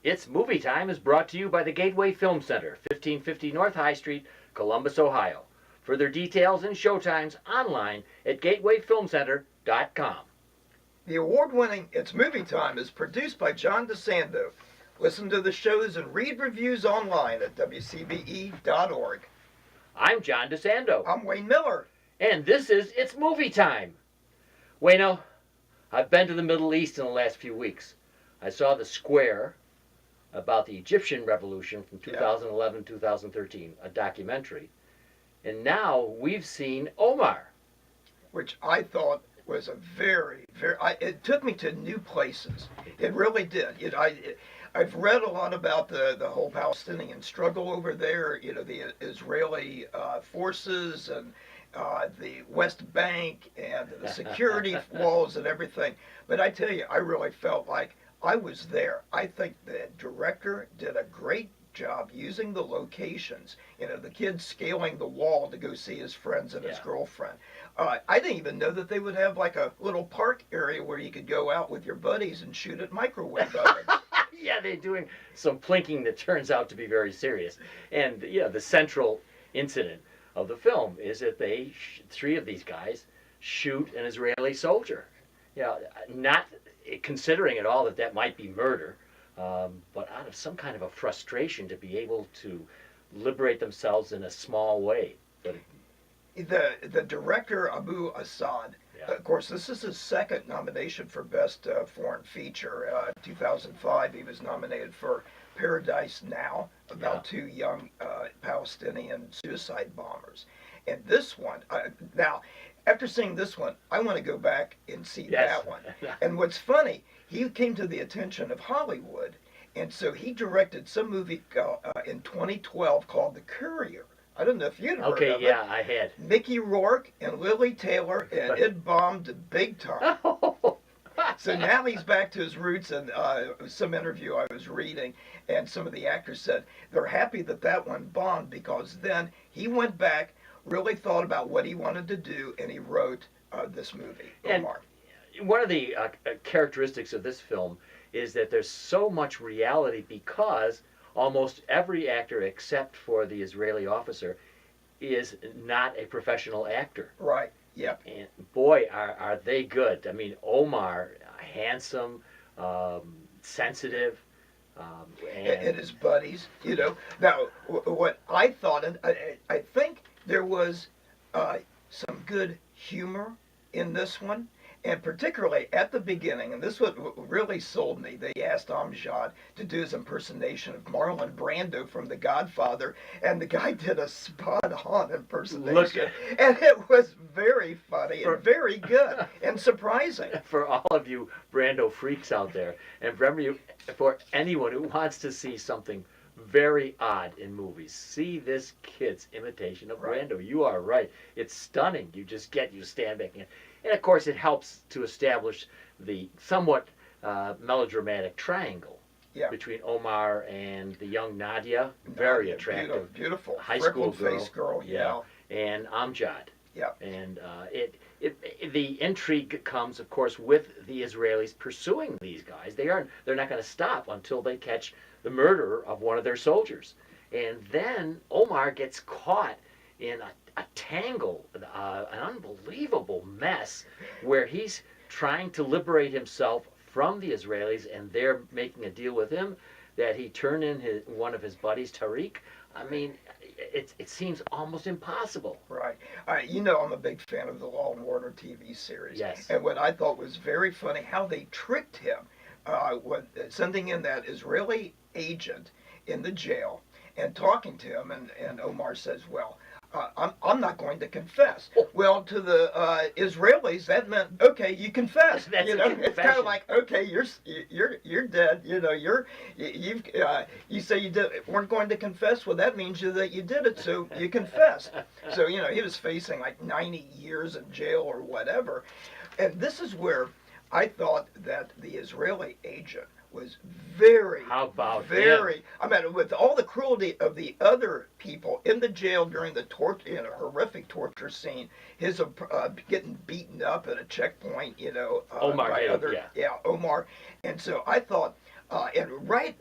It's Movie Time is brought to you by the Gateway Film Center, 1550 North High Street, Columbus, Ohio. Further details and showtimes online at gatewayfilmcenter.com. The award-winning It's Movie Time is produced by John DeSando. Listen to the shows and read reviews online at wcbe.org. I'm John DeSando. I'm Wayne Miller. And this is It's Movie Time. Wayno, I've been to the Middle East in the last few weeks. I saw The Square about the Egyptian Revolution from 2011-2013, a documentary. And now we've seen Omar. Which I thought was a it took me to new places. It really did. I've read a lot about the whole Palestinian struggle over there, the Israeli forces and the West Bank and the security walls and everything. But I tell you, I really felt like I was there. I think the director did a great job using the locations. The kid scaling the wall to go see his friends and his girlfriend. I didn't even know that they would have like a little park area where you could go out with your buddies and shoot at microwave ovens. Yeah, they're doing some plinking that turns out to be very serious. And the central incident of the film is that three of these guys shoot an Israeli soldier. Not considering at all that might be murder, but out of some kind of a frustration to be able to liberate themselves in a small way. But the director, Abu Assad, of course, this is his second nomination for Best Foreign Feature. 2005, he was nominated for Paradise Now, about two young Palestinian suicide bombers. And this one, now, after seeing this one, I want to go back and see that one. And what's funny, he came to the attention of Hollywood, and so he directed some movie in 2012 called The Courier. I don't know if you'd heard of it. Okay, yeah, I had. Mickey Rourke and Lily Taylor, and it bombed big time. So now he's back to his roots, and some interview I was reading, and some of the actors said they're happy that one bombed because then he went back, really thought about what he wanted to do, and he wrote this movie, Omar. And one of the characteristics of this film is that there's so much reality because almost every actor except for the Israeli officer is not a professional actor. Right, yep. And boy, are they good. I mean, Omar, handsome, sensitive. And his buddies, Now, what I thought, and I think there was some good humor in this one, and particularly at the beginning, and this what really sold me. They asked Amjad to do his impersonation of Marlon Brando from The Godfather, and the guy did a spot-on impersonation, and it was very funny and very good and surprising. For all of you Brando freaks out there, and for anyone who wants to see something very odd in movies, see this kid's imitation of Brando. You are right. It's stunning. You stand back and of course it helps to establish the somewhat melodramatic triangle between Omar and the young Nadia, very attractive, beautiful high school girl, and Amjad. Yeah. And the intrigue comes, of course, with the Israelis pursuing these guys. They're not going to stop until they catch the murderer of one of their soldiers. And then Omar gets caught in a tangle, an unbelievable mess, where he's trying to liberate himself from the Israelis, and they're making a deal with him that he turn in one of his buddies, Tariq. I mean, it seems almost impossible. Right. I'm a big fan of the Law and Order TV series. Yes. And what I thought was very funny, how they tricked him, sending in that Israeli agent in the jail and talking to him, and Omar says, well, I'm not going to confess. Well, to the Israelis, that meant, okay, you confess. It's kind of like, okay, you're dead. You say you weren't going to confess. Well, that means that you did it, so you confessed. So he was facing like 90 years in jail or whatever. And this is where I thought that the Israeli agent was very, I mean, with all the cruelty of the other people in the jail during the horrific torture scene, his getting beaten up at a checkpoint, Omar, Omar. And so I thought, and right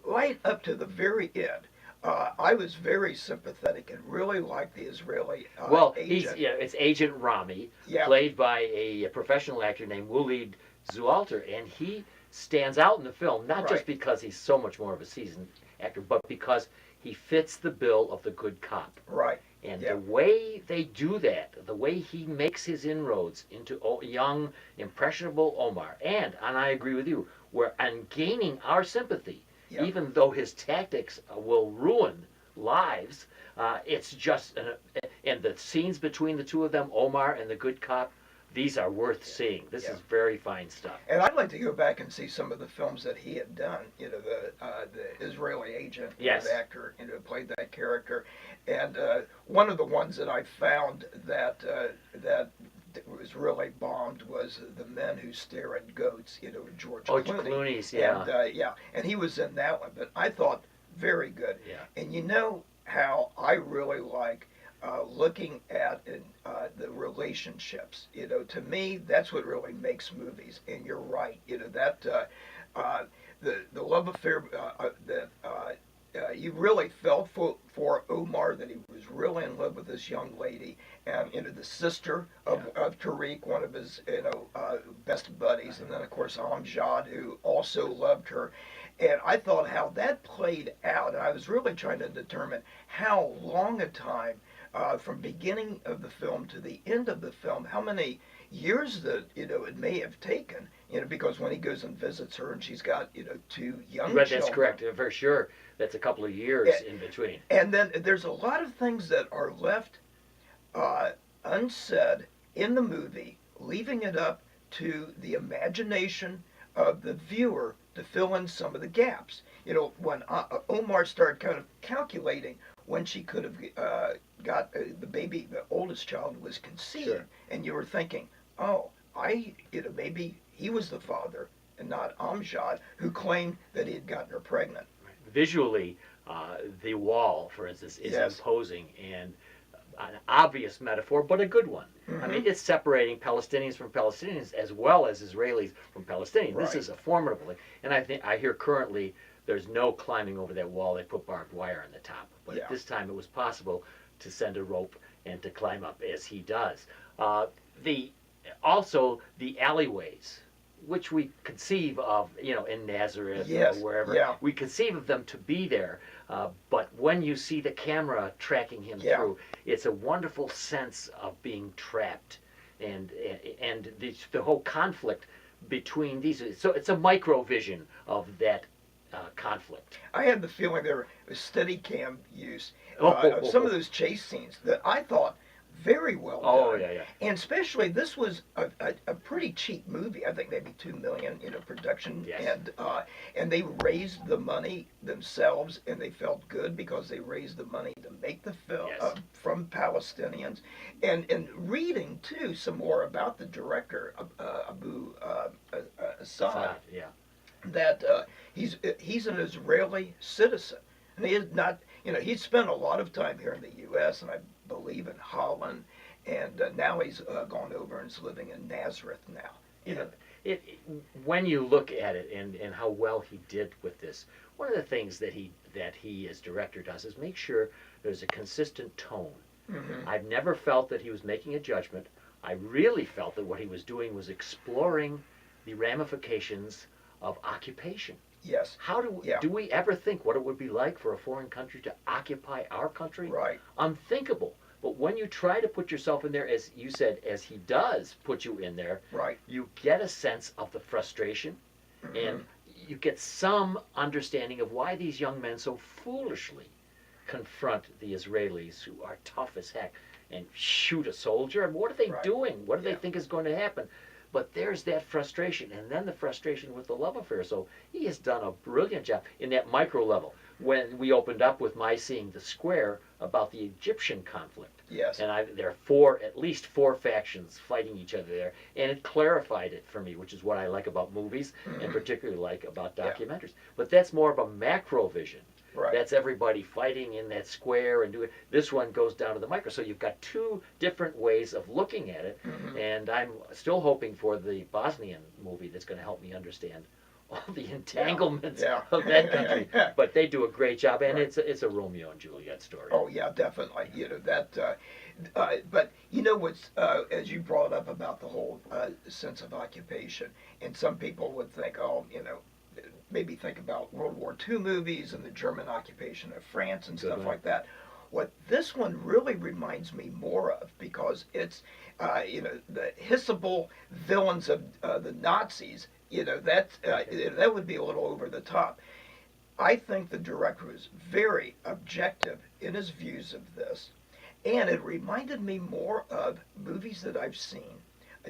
right up to the very end, I was very sympathetic and really liked the Israeli Well, agent. it's Agent Rami, Yeah, played by a professional actor named Waleed Zualter, and he stands out in the film not just right. because he's so much more of a seasoned actor, but because he fits the bill of the good cop. Right. And Yeah. the way they do that, the way he makes his inroads into young, impressionable Omar, and I agree with you, we're and gaining our sympathy, Yeah. even though his tactics will ruin lives. It's just, and the scenes between the two of them, Omar and the good cop, these are worth seeing. This Yeah. is very fine stuff. And I'd like to go back and see some of the films that he had done. The Israeli agent, Yes. the actor, played that character. And one of the ones that I found that was really bombed was The Men Who Stare at Goats. George Oh, Clooney. Clooney's, yeah. And and he was in that one. But I thought very good. Yeah. And you know how I really like looking at the relationships. To me, that's what really makes movies. And you're right. That the love affair that you really felt for Omar, that he was really in love with this young lady, and the sister of Tariq, one of his best buddies, and then of course Amjad, who also loved her. And I thought how that played out, and I was really trying to determine how long a time from beginning of the film to the end of the film, how many years that it may have taken, because when he goes and visits her and she's got two young But children. that's correct, for sure. That's a couple of years in between. And then there's a lot of things that are left unsaid in the movie, leaving it up to the imagination of the viewer to fill in some of the gaps. When Omar started kind of calculating when she could have got the baby, the oldest child was conceived, Sure. and you were thinking, oh, maybe he was the father and not Amjad, who claimed that he had gotten her pregnant. Visually, the wall, for instance, is Yes. imposing and an obvious metaphor, but a good one. Mm-hmm. I mean, it's separating Palestinians from Palestinians as well as Israelis from Palestinians. Right. This is a formidable thing. And I hear currently there's no climbing over that wall. They put barbed wire on the top. But at this time, it was possible to send a rope and to climb up as he does. Also the alleyways, which we conceive of, in Nazareth Yes, or wherever. yeah. We conceive of them to be there. But when you see the camera tracking him through, it's a wonderful sense of being trapped, and the whole conflict between these. So it's a micro vision of that conflict. I had the feeling there was steady cam use Oh, of some of those chase scenes that I thought very well done. Oh, yeah. And especially this was a pretty cheap movie. I think maybe $2 million, production. Yes. And they raised the money themselves, and they felt good because they raised the money to make the film Yes. from Palestinians. And reading too some more about the director Abu Assad, Yeah. that he's an Israeli citizen, and he is not. He's spent a lot of time here in the U.S. and I believe in Holland, and now he's gone over and is living in Nazareth now. When you look at it and how well he did with this, one of the things that he as director does is make sure there's a consistent tone. Mm-hmm. I've never felt that he was making a judgment. I really felt that what he was doing was exploring the ramifications of occupation. Yes. How do we ever think what it would be like for a foreign country to occupy our country? Right. Unthinkable. But when you try to put yourself in there, as you said, as he does put you in there, Right. you get a sense of the frustration, Mm-hmm. and you get some understanding of why these young men so foolishly confront the Israelis, who are tough as heck, and shoot a soldier. And what are they Right. doing? What do they think is going to happen? But there's that frustration, and then the frustration with the love affair. So he has done a brilliant job in that micro level. When we opened up with my seeing the square about the Egyptian conflict, Yes. and there are at least four factions fighting each other there, and it clarified it for me, which is what I like about movies, and particularly like about documentaries. But that's more of a macro vision. Right. That's everybody fighting in that square and doing. This one goes down to the micro. So you've got two different ways of looking at it, and I'm still hoping for the Bosnian movie that's going to help me understand all the entanglements Yeah. of that country. But they do a great job, and Right. it's a Romeo and Juliet story. Oh yeah, definitely. That. But what's as you brought up about the whole sense of occupation, and some people would think, oh, maybe think about World War II movies and the German occupation of France and Good stuff one. like that. What this one really reminds me more of, because it's the hissable villains of the Nazis. That would be a little over the top. I think the director was very objective in his views of this, and it reminded me more of movies that I've seen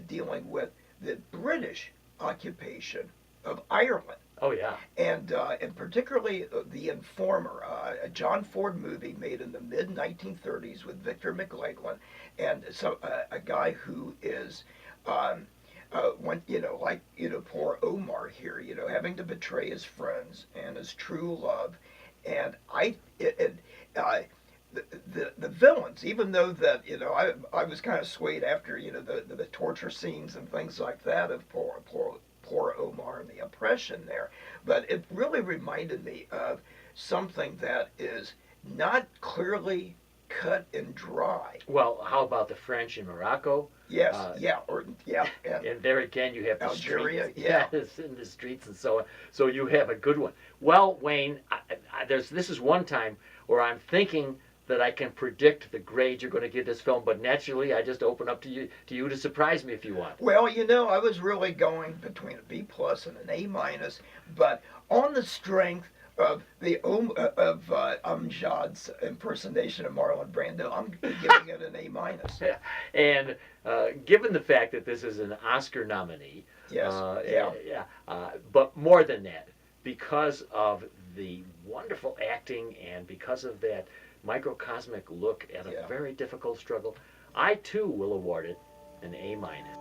dealing with the British occupation of Ireland, Oh yeah. and particularly The Informer, a John Ford movie made in the mid 1930s with Victor McLaglen, and so a guy who is poor Omar here, having to betray his friends and his true love, and the villains, even though that I was kind of swayed after the torture scenes and things like that of poor Omar and the oppression there, but it really reminded me of something that is not clearly cut and dry. Well, how about the French in Morocco? Yes, Uh, and And there again, you have the Algeria, streets, yeah. yes, in the streets and so on. So you have a good one. Well, Wayne, this is one time where I'm thinking that I can predict the grade you're going to give this film, but naturally, I just open up to you to surprise me if you want. Well, I was really going between a B plus and an A minus, but on the strength of Amjad's impersonation of Marlon Brando, I'm giving it an A minus. And given the fact that this is an Oscar nominee, Yes, yeah, but more than that, because of the wonderful acting and because of that microcosmic look at a Yeah. very difficult struggle, I too will award it an A minus.